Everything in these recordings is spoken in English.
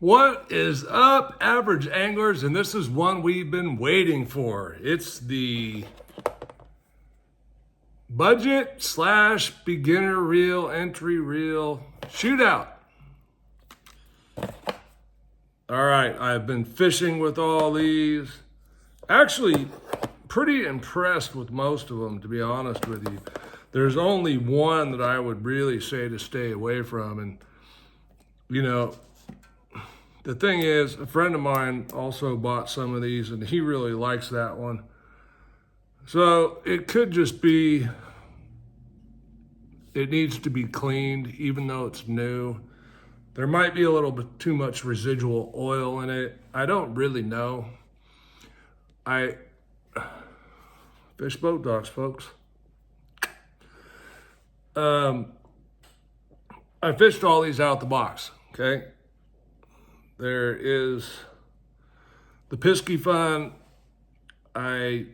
What is up, average anglers? And this is one we've been waiting for. It's the budget / beginner reel, entry reel shootout. All right, I've been fishing with all these. Actually, pretty impressed with most of them, to be honest with you. There's only one that I would really say to stay away from. And, you know, the thing is, a friend of mine also bought some of these and he really likes that one. So it could just be, it needs to be cleaned even though it's new. There might be a little bit too much residual oil in it. I don't really know. Fish boat docks, folks. I fished all these out the box, okay? There is the Pisky Fun. I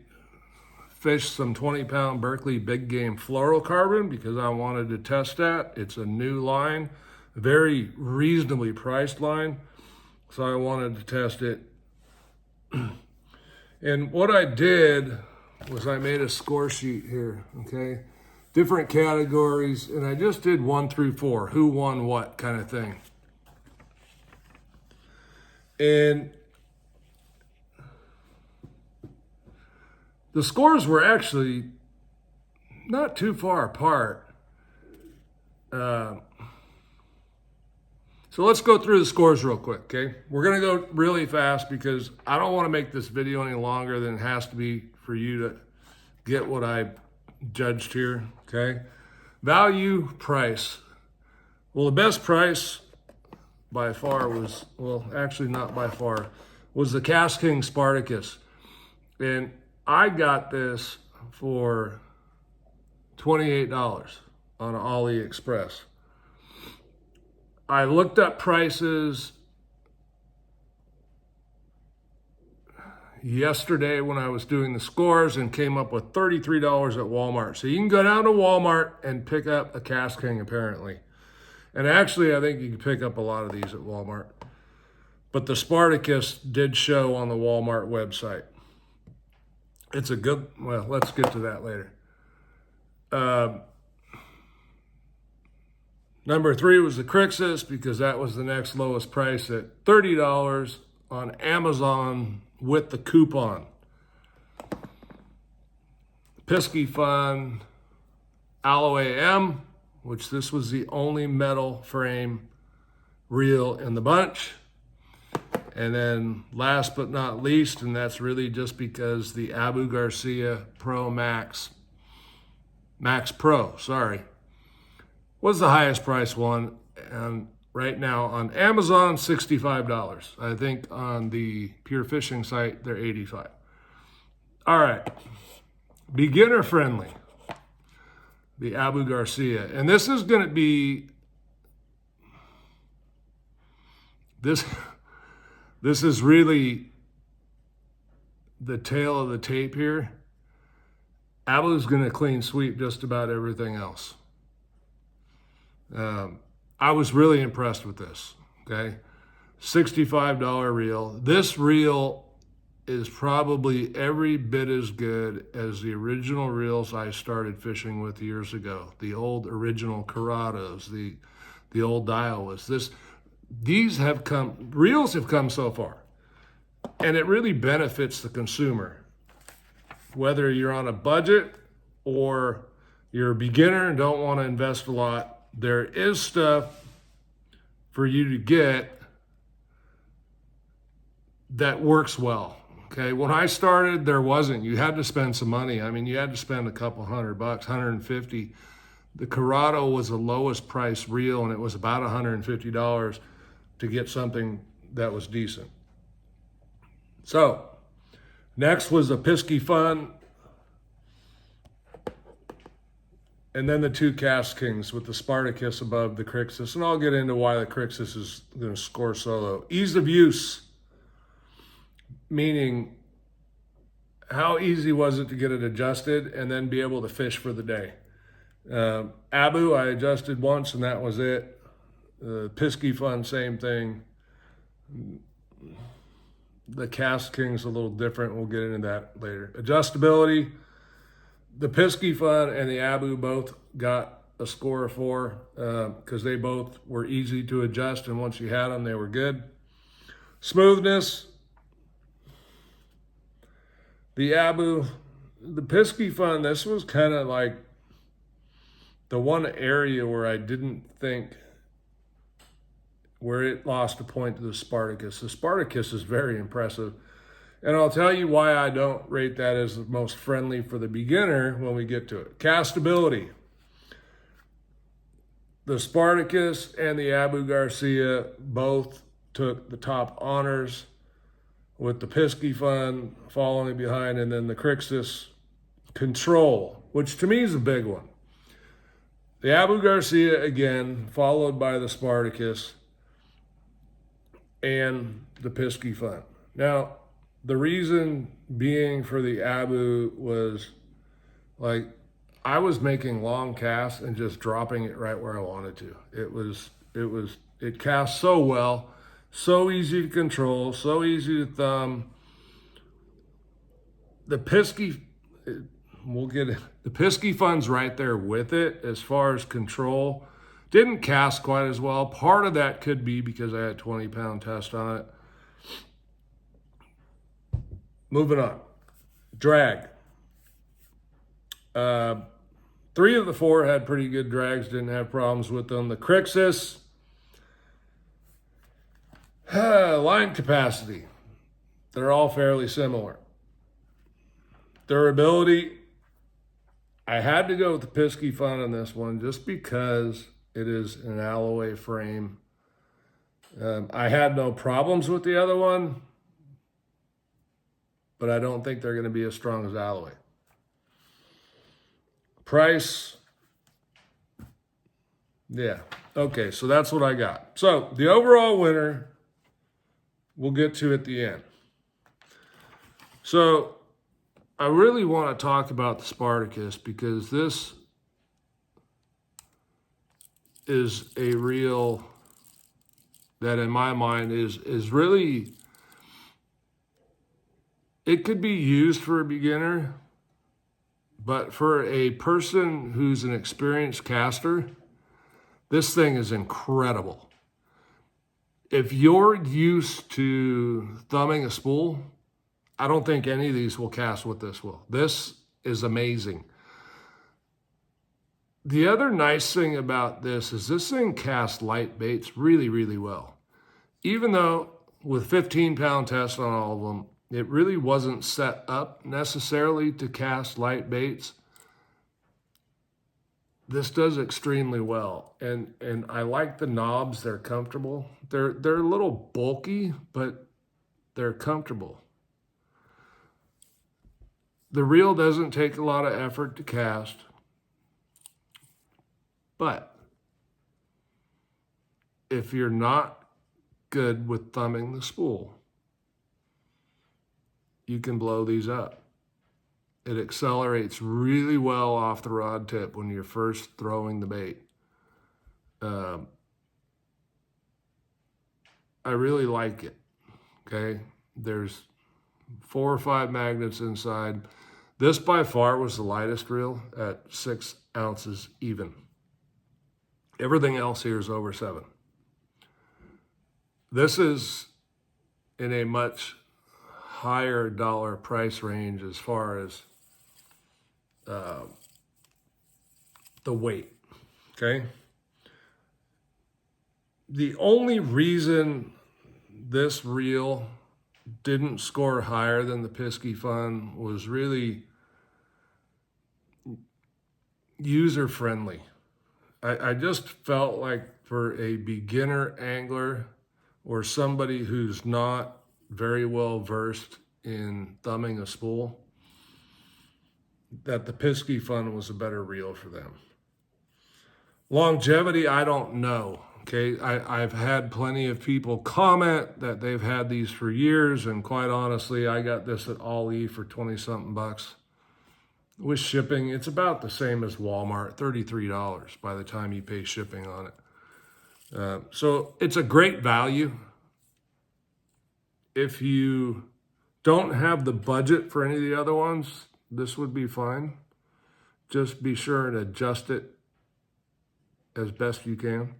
fished some 20-pound Berkley big game fluorocarbon because I wanted to test that. It's a new line, a very reasonably priced line. So I wanted to test it. And what I did was I made a score sheet here, okay? Different categories, and I just did 1 through 4, who won what kind of thing. And the scores were actually not too far apart. So let's go through the scores real quick, okay? We're gonna go really fast because I don't wanna make this video any longer than it has to be for you to get what I judged here, okay? Value, price. Well, the best price by far was, well, actually not by far, was the Kast King Spartacus. And I got this for $28 on AliExpress. I looked up prices yesterday when I was doing the scores and came up with $33 at Walmart. So you can go down to Walmart and pick up a Kast King apparently. And actually, I think you can pick up a lot of these at Walmart. But the Sparticus did show on the Walmart website. It's a good, well, let's get to that later. Number 3 was the Crixus because that was the next lowest price at $30 on Amazon with the coupon. Pisky Fun Alloy M, which this was the only metal frame reel in the bunch. And then last but not least, and that's really just because the Garcia Max Pro, was the highest price one. And right now on Amazon, $65. I think on the Pure Fishing site, they're $85. All right, beginner friendly, the Garcia. And this is gonna be, this is really the tail of the tape here. Abu's gonna clean sweep just about everything else. I was really impressed with this, okay? $65 reel. This reel is probably every bit as good as the original reels I started fishing with years ago. The old original Corrados, the old Daiwas. These have come, reels have come so far, and it really benefits the consumer. Whether you're on a budget or you're a beginner and don't want to invest a lot, there is stuff for you to get that works well, okay? When I started, there wasn't. You had to spend some money. I mean, you had to spend a couple $100, $150. The Corrado was the lowest price reel, and it was about $150 to get something that was decent. So, next was the Pisky Fun, and then the 2 Kast Kings with the Sparticus above the Crixus, and I'll get into why the Crixus is going to score solo. Ease of use, meaning how easy was it to get it adjusted and then be able to fish for the day. Abu, I adjusted once and that was it. Pisky Fun, same thing. The Kast King's a little different. We'll get into that later. Adjustability. The Pisky Fun and the Abu both got a score of 4 because they both were easy to adjust, and once you had them, they were good. Smoothness. The Abu, the Pisky Fun, this was kind of like the one area where I didn't think where it lost a point to the Spartacus. The Spartacus is very impressive. And I'll tell you why I don't rate that as the most friendly for the beginner when we get to it. Castability. The Spartacus and the Abu Garcia both took the top honors, with the Pisky Fun following behind, and then the Crixus control, which to me is a big one. The Abu Garcia again, followed by the Spartacus and the Pisky Fun. Now, the reason being for the Abu was like I was making long casts and just dropping it right where I wanted to. It cast so well, so easy to control, so easy to thumb. The Pisky, the Pisky Fun's right there with it as far as control. Didn't cast quite as well. Part of that could be because I had a 20-pound test on it. Moving on. Drag. 3 of the 4 had pretty good drags, didn't have problems with them. The Crixus, line capacity. They're all fairly similar. Durability, I had to go with the Pisky Fun on this one just because it is an alloy frame. I had no problems with the other one, but I don't think they're going to be as strong as alloy. Price, yeah. Okay, so that's what I got. So the overall winner, we'll get to at the end. So I really want to talk about the Spartacus because this is a reel that in my mind is really, it could be used for a beginner, but for a person who's an experienced caster, this thing is incredible. If you're used to thumbing a spool, I don't think any of these will cast what this will. This is amazing. The other nice thing about this is this thing casts light baits really, really well. Even though with 15-pound tests on all of them, it really wasn't set up necessarily to cast light baits. This does extremely well. And I like the knobs, they're comfortable. They're a little bulky, but they're comfortable. The reel doesn't take a lot of effort to cast, but if you're not good with thumbing the spool, you can blow these up. It accelerates really well off the rod tip when you're first throwing the bait. I really like it, okay? There's 4 or 5 magnets inside. This by far was the lightest reel at 6 ounces even. Everything else here is over 7. This is in a much higher dollar price range as far as the weight, okay? The only reason this reel didn't score higher than the Pisky Fun was really user-friendly. I just felt like for a beginner angler or somebody who's not very well versed in thumbing a spool, that the Pisky Fun was a better reel for them. Longevity, I don't know. Okay, I've had plenty of people comment that they've had these for years, and quite honestly, I got this at All E for 20-something bucks. With shipping, it's about the same as Walmart, $33 by the time you pay shipping on it. So it's a great value. if you don't have the budget for any of the other ones, this would be fine. Just be sure and adjust it as best you can.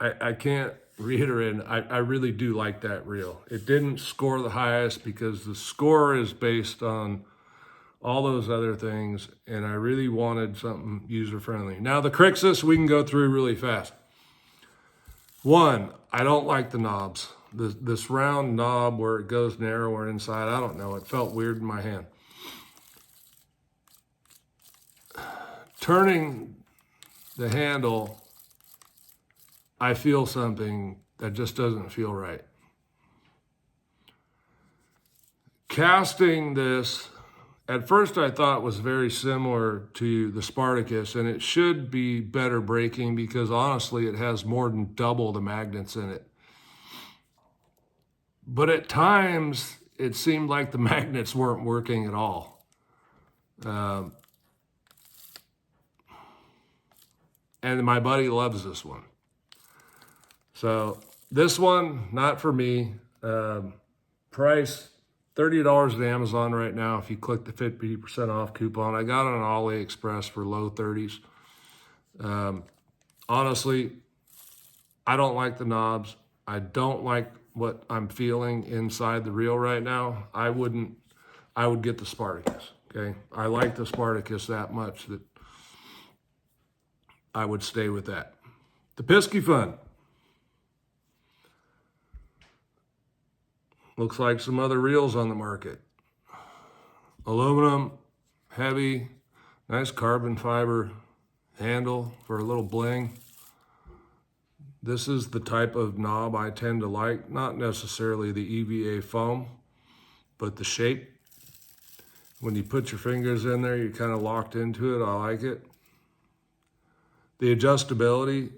I can't reiterate, I really do like that reel. It didn't score the highest because the score is based on all those other things, and I really wanted something user-friendly. Now the Crixus we can go through really fast. One, I don't like the knobs. This round knob where it goes narrower inside, I don't know, it felt weird in my hand. Turning the handle, I feel something that just doesn't feel right. Casting this, at first I thought was very similar to the Spartacus, and it should be better braking because honestly it has more than double the magnets in it. But at times it seemed like the magnets weren't working at all. And my buddy loves this one. So this one, not for me. Price, $30 at Amazon right now if you click the 50% off coupon. I got it on AliExpress for low 30s. Honestly, I don't like the knobs. I don't like what I'm feeling inside the reel right now. I would get the Spartacus, okay? I like the Spartacus that much that I would stay with that. The Pisky Fun. Looks like some other reels on the market. Aluminum, heavy, nice carbon fiber handle for a little bling. This is the type of knob I tend to like, not necessarily the EVA foam, but the shape. When you put your fingers in there, you're kind of locked into it. I like it. The adjustability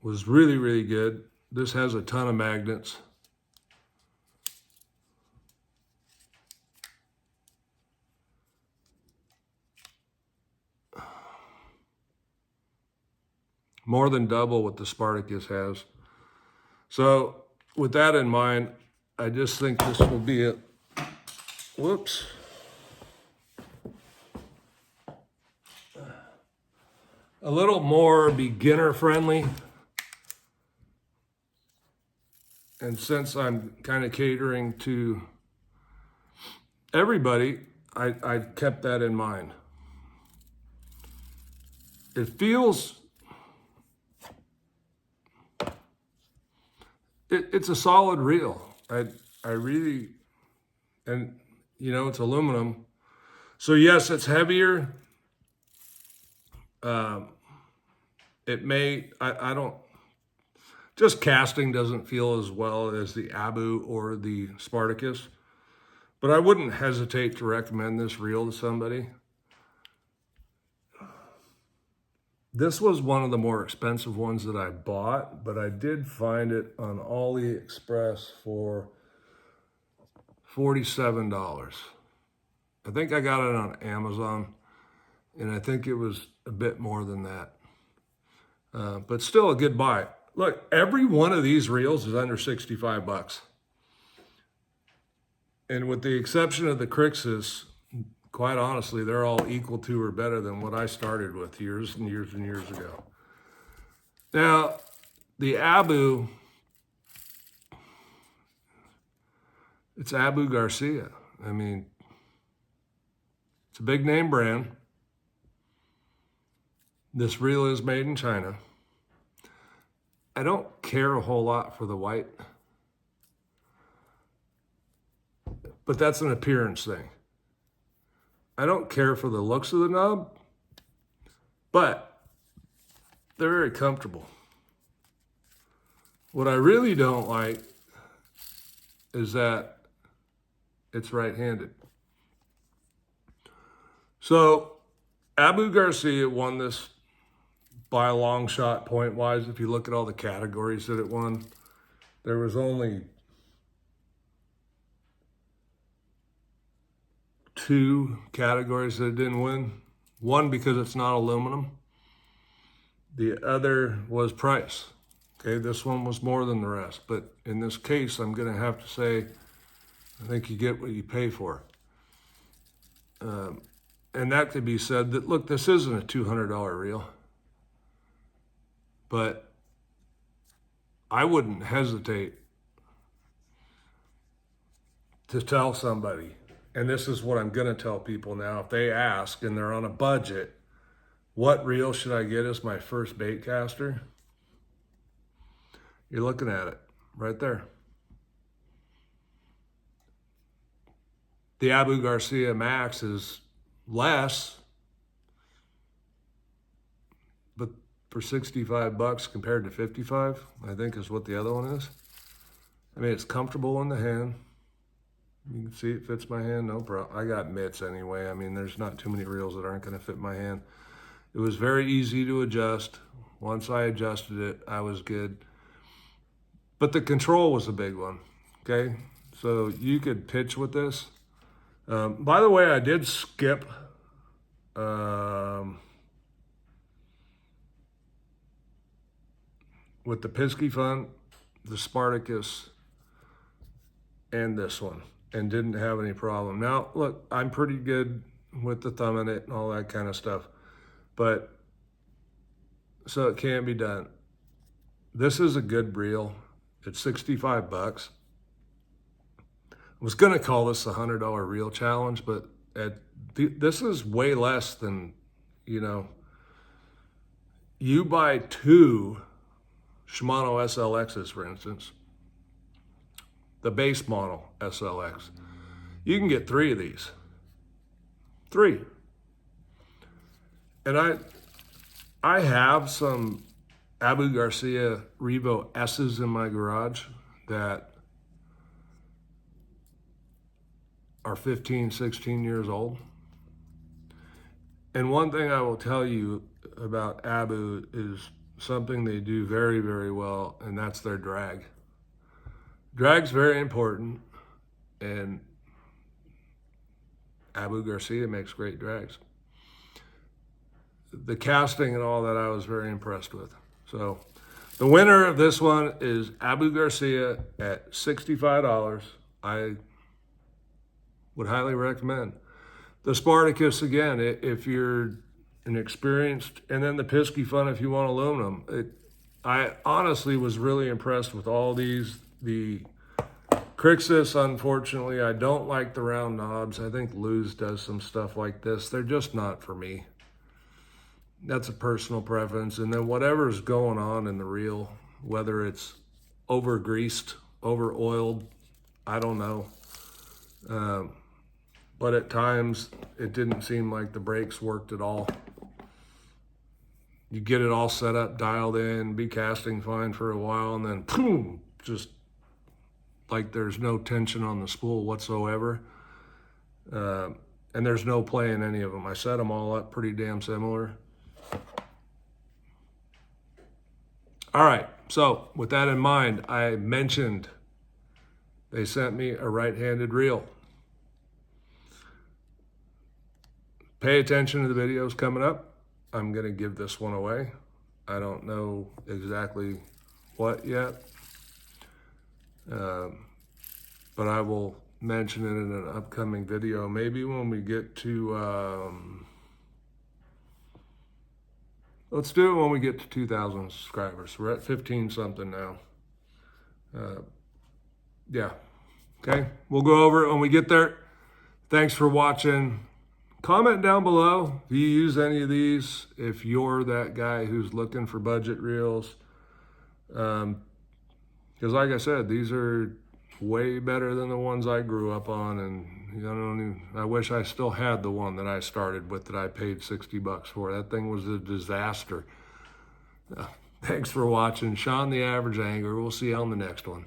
was really, really good. This has a ton of magnets. More than double what the Spartacus has. So with that in mind, I just think this will be a, whoops. A little more beginner friendly. And since I'm kind of catering to everybody, I kept that in mind. It feels, it's a solid reel. I really, and you know, it's aluminum. So yes, it's heavier. It may, I don't, just casting doesn't feel as well as the Abu or the Spartacus, but I wouldn't hesitate to recommend this reel to somebody. This was one of the more expensive ones that I bought, but I did find it on AliExpress for $47. I think I got it on Amazon, and I think it was a bit more than that. But still a good buy. Look, every one of these reels is under 65 bucks. And with the exception of the Crixus, quite honestly, they're all equal to or better than what I started with years and years and years ago. Now, the Abu, it's Abu Garcia. I mean, it's a big name brand. This reel is made in China. I don't care a whole lot for the white, but that's an appearance thing. I don't care for the looks of the knob, but they're very comfortable. What I really don't like is that it's right-handed. So Abu Garcia won this by a long shot point-wise. If you look at all the categories that it won, there was only 2 categories that it didn't win. One, because it's not aluminum. The other was price. Okay, this one was more than the rest, but in this case, I'm gonna have to say, I think you get what you pay for. And that could be said that, look, this isn't a $200 reel, but I wouldn't hesitate to tell somebody, and this is what I'm gonna tell people now, if they ask and they're on a budget, what reel should I get as my first bait caster? You're looking at it right there. The Abu Garcia Max is less, but for 65 bucks compared to 55, I think is what the other one is. I mean, it's comfortable in the hand. You can see it fits my hand, no problem. I got mitts anyway. I mean, there's not too many reels that aren't gonna fit my hand. It was very easy to adjust. Once I adjusted it, I was good. But the control was a big one, okay? So you could pitch with this. By the way, I did skip with the Pisky Fun, the Spartacus, and this one, and didn't have any problem. Now, look, I'm pretty good with the thumb in it and all that kind of stuff, but so it can be done. This is a good reel. It's 65 bucks. I was gonna call this a $100 reel challenge, but this is way less than, you know, you buy 2 Shimano SLXs, for instance, the base model SLX. You can get 3 of these. 3. And I have some Abu Garcia Revo S's in my garage that are 15, 16 years old. And one thing I will tell you about Abu is something they do very, very well, and that's their drag. Drag's very important, and Abu Garcia makes great drags. The casting and all that I was very impressed with. So the winner of this one is Abu Garcia at $65. I would highly recommend. The Spartacus, again, if you're an experienced, and then the Pisky Fun if you want aluminum. I honestly was really impressed with all these. The Crixus, unfortunately, I don't like the round knobs. I think Luz does some stuff like this. They're just not for me. That's a personal preference. And then whatever's going on in the reel, whether it's over greased, over oiled, I don't know. But at times it didn't seem like the brakes worked at all. You get it all set up, dialed in, be casting fine for a while, and then boom, just like there's no tension on the spool whatsoever. And there's no play in any of them. I set them all up pretty damn similar. All right, so with that in mind, I mentioned they sent me a right-handed reel. Pay attention to the videos coming up. I'm gonna give this one away. I don't know exactly what yet, but I will mention it in an upcoming video. Maybe when we get to, let's do it when we get to 2,000 subscribers. We're at 15 something now. Yeah, okay, we'll go over it when we get there. Thanks for watching. Comment down below if you use any of these, if you're that guy who's looking for budget reels. Because like I said, these are way better than the ones I grew up on, and I wish I still had the one that I started with that I paid 60 bucks for. That thing was a disaster. Thanks for watching. Sean the Average Angler. We'll see you on the next one.